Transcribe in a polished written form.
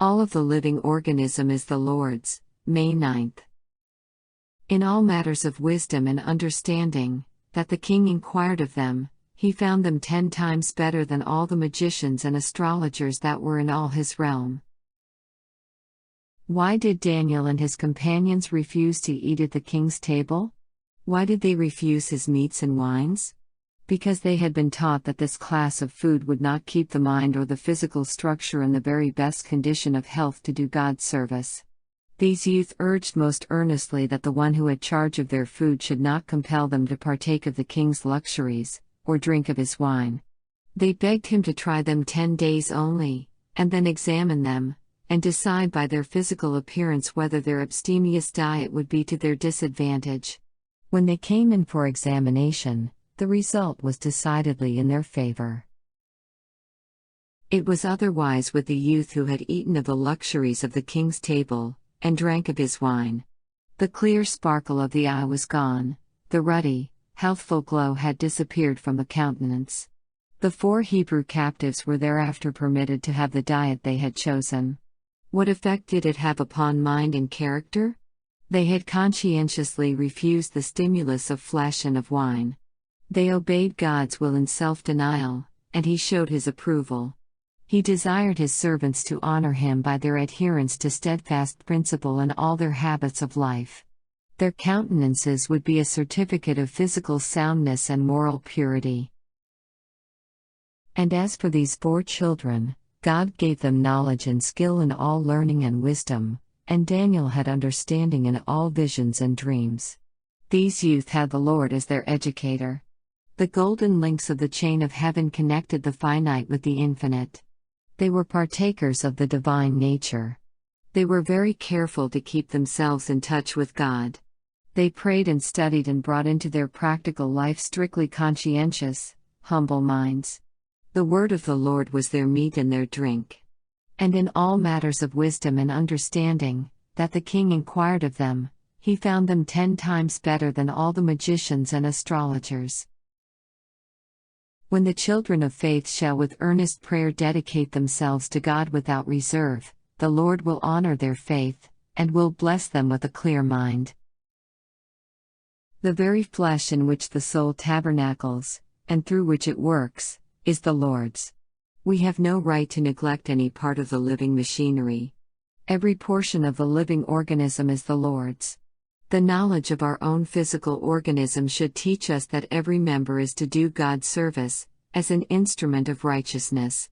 All of the living organism is the Lord's. May 9th. In all matters of wisdom and understanding, that the king inquired of them, he found them 10 times better than all the magicians and astrologers that were in all his realm. Why did Daniel and his companions refuse to eat at the king's table? Why did they refuse his meats and wines? Because they had been taught that this class of food would not keep the mind or the physical structure in the very best condition of health to do God's service. These youth urged most earnestly that the one who had charge of their food should not compel them to partake of the king's luxuries, or drink of his wine. They begged him to try them 10 days only, and then examine them, and decide by their physical appearance whether their abstemious diet would be to their disadvantage. When they came in for examination, the result was decidedly in their favor. It was otherwise with the youth who had eaten of the luxuries of the king's table, and drank of his wine. The clear sparkle of the eye was gone, the ruddy, healthful glow had disappeared from the countenance. The 4 Hebrew captives were thereafter permitted to have the diet they had chosen. What effect did it have upon mind and character? They had conscientiously refused the stimulus of flesh and of wine. They obeyed God's will in self-denial, and He showed His approval. He desired His servants to honor Him by their adherence to steadfast principle in all their habits of life. Their countenances would be a certificate of physical soundness and moral purity. And as for these 4 children, God gave them knowledge and skill in all learning and wisdom, and Daniel had understanding in all visions and dreams. These youth had the Lord as their educator. The golden links of the chain of heaven connected the finite with the infinite. They were partakers of the divine nature. They were very careful to keep themselves in touch with God. They prayed and studied and brought into their practical life strictly conscientious, humble minds. The word of the Lord was their meat and their drink. And in all matters of wisdom and understanding, that the king inquired of them, he found them 10 times better than all the magicians and astrologers. When the children of faith shall with earnest prayer dedicate themselves to God without reserve, the Lord will honor their faith, and will bless them with a clear mind. The very flesh in which the soul tabernacles, and through which it works, is the Lord's. We have no right to neglect any part of the living machinery. Every portion of the living organism is the Lord's. The knowledge of our own physical organism should teach us that every member is to do God's service, as an instrument of righteousness.